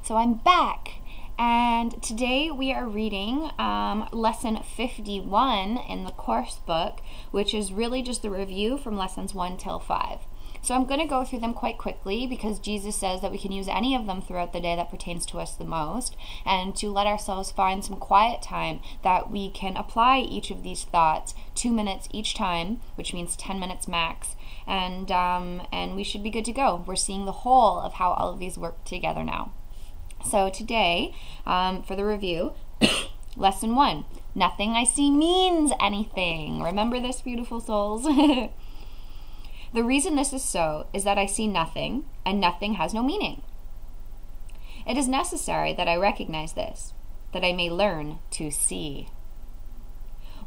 So I'm back, and today we are reading lesson 51 in the course book, which is really just the review from lessons 1 till 5. So I'm going to go through them quite quickly because Jesus says that we can use any of them throughout the day that pertains to us the most, and to let ourselves find some quiet time that we can apply each of these thoughts 2 minutes each time, which means 10 minutes max, and we should be good to go. We're seeing the whole of how all of these work together now. So today, for the review, lesson 1, nothing I see means anything. Remember this, beautiful souls? The reason this is so is that I see nothing, and nothing has no meaning. It is necessary that I recognize this, that I may learn to see.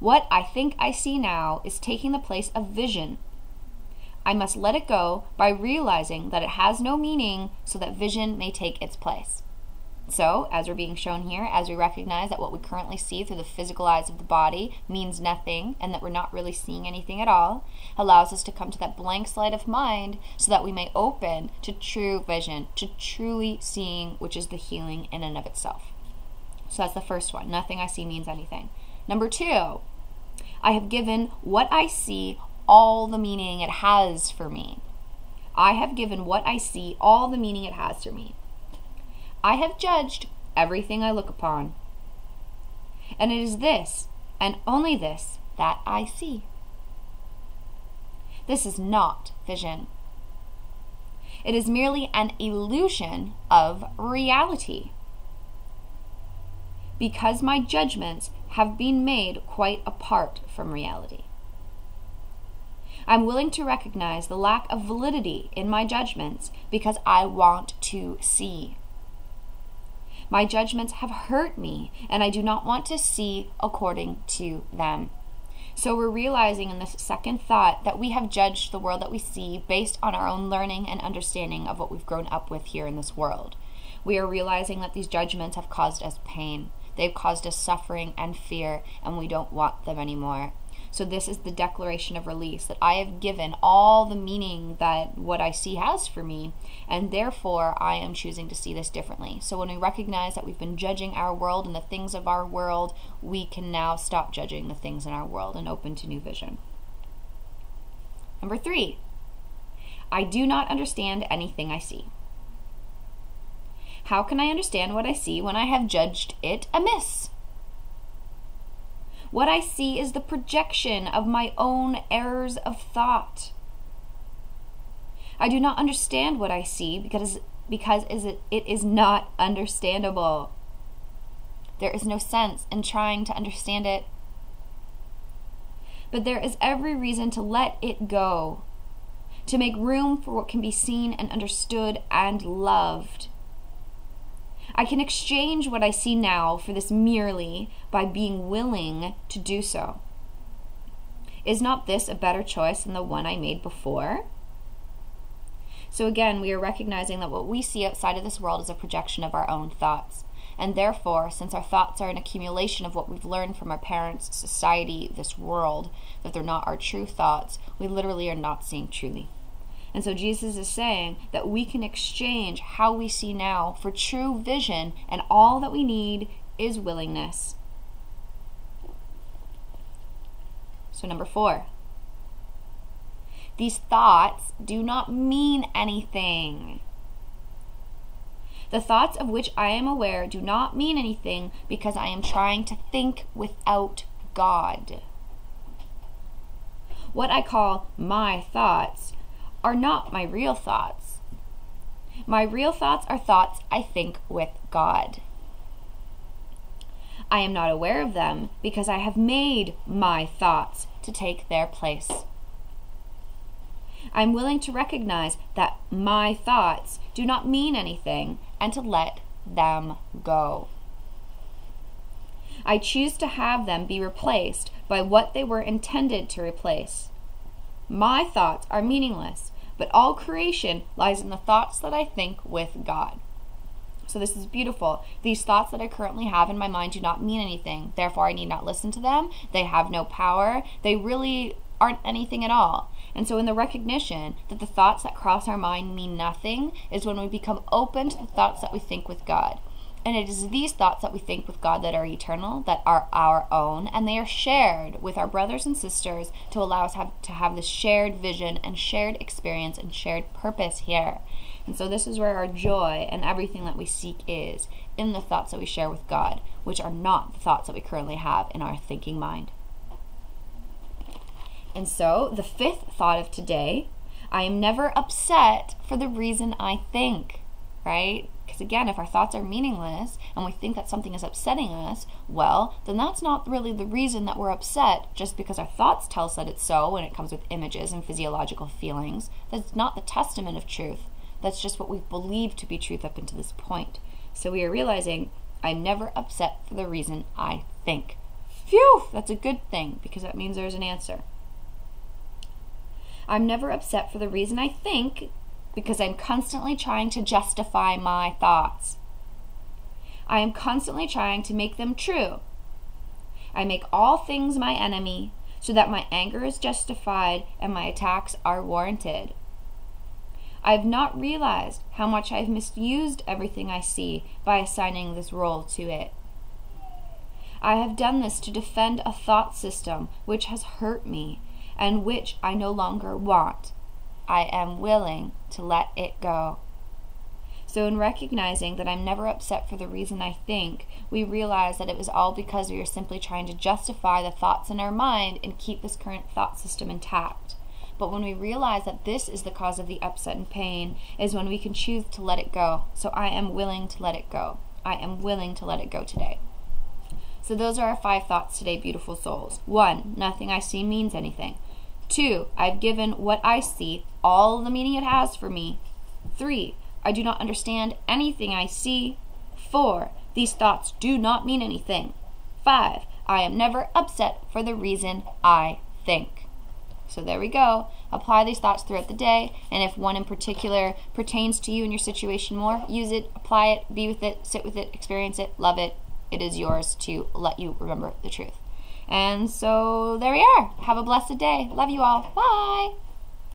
What I think I see now is taking the place of vision. I must let it go by realizing that it has no meaning so that vision may take its place. So, as we're being shown here, as we recognize that what we currently see through the physical eyes of the body means nothing, and that we're not really seeing anything at all, allows us to come to that blank slate of mind so that we may open to true vision, to truly seeing, which is the healing in and of itself. So that's the first one. Nothing I see means anything. Number 2, I have given what I see all the meaning it has for me. I have given what I see all the meaning it has for me. I have judged everything I look upon. And it is this, and only this, that I see. This is not vision. It is merely an illusion of reality. Because my judgments have been made quite apart from reality. I'm willing to recognize the lack of validity in my judgments because I want to see. My judgments have hurt me, and I do not want to see according to them. So we're realizing in this second thought that we have judged the world that we see based on our own learning and understanding of what we've grown up with here in this world. We are realizing that these judgments have caused us pain. They've caused us suffering and fear, and we don't want them anymore. So this is the declaration of release, that I have given all the meaning that what I see has for me, and therefore I am choosing to see this differently. So when we recognize that we've been judging our world and the things of our world, we can now stop judging the things in our world and open to new vision. Number 3, I do not understand anything I see. How can I understand what I see when I have judged it amiss? What I see is the projection of my own errors of thought. I do not understand what I see because it is not understandable. There is no sense in trying to understand it. But there is every reason to let it go, to make room for what can be seen and understood and loved. I can exchange what I see now for this merely by being willing to do so. Is not this a better choice than the one I made before? So again, we are recognizing that what we see outside of this world is a projection of our own thoughts. And therefore, since our thoughts are an accumulation of what we've learned from our parents, society, this world, that they're not our true thoughts, we literally are not seeing truly. And so Jesus is saying that we can exchange how we see now for true vision, and all that we need is willingness. So number 4, these thoughts do not mean anything. The thoughts of which I am aware do not mean anything because I am trying to think without God. What I call my thoughts are not my real thoughts. My real thoughts are thoughts I think with God. I am not aware of them because I have made my thoughts to take their place. I'm willing to recognize that my thoughts do not mean anything and to let them go. I choose to have them be replaced by what they were intended to replace. My thoughts are meaningless, but all creation lies in the thoughts that I think with God. So this is beautiful. These thoughts that I currently have in my mind do not mean anything. Therefore, I need not listen to them. They have no power. They really aren't anything at all. And so in the recognition that the thoughts that cross our mind mean nothing is when we become open to the thoughts that we think with God. And it is these thoughts that we think with God that are eternal, that are our own, and they are shared with our brothers and sisters to allow us to have this shared vision and shared experience and shared purpose here. And so this is where our joy and everything that we seek is, in the thoughts that we share with God, which are not the thoughts that we currently have in our thinking mind. And so the fifth thought of today, I am never upset for the reason I think, right? Because again, if our thoughts are meaningless and we think that something is upsetting us, well, then that's not really the reason that we're upset just because our thoughts tell us that it's so when it comes with images and physiological feelings. That's not the testament of truth. That's just what we've believed to be truth up until this point. So we are realizing, I'm never upset for the reason I think. Phew! That's a good thing because that means there's an answer. I'm never upset for the reason I think because I'm constantly trying to justify my thoughts. I am constantly trying to make them true. I make all things my enemy so that my anger is justified and my attacks are warranted. I have not realized how much I have misused everything I see by assigning this role to it. I have done this to defend a thought system which has hurt me and which I no longer want. I am willing to let it go. So in recognizing that I'm never upset for the reason I think, we realize that it was all because we are simply trying to justify the thoughts in our mind and keep this current thought system intact. But when we realize that this is the cause of the upset and pain, is when we can choose to let it go. So I am willing to let it go. I am willing to let it go today. So those are our 5 thoughts today, beautiful souls. 1, nothing I see means anything. 2, I've given what I see all the meaning it has for me. 3, I do not understand anything I see. 4, these thoughts do not mean anything. 5, I am never upset for the reason I think. So there we go. Apply these thoughts throughout the day, and if one in particular pertains to you and your situation more, use it, apply it, be with it, sit with it, experience it, love it. It is yours to let you remember the truth. And so there we are. Have a blessed day. Love you all. Bye.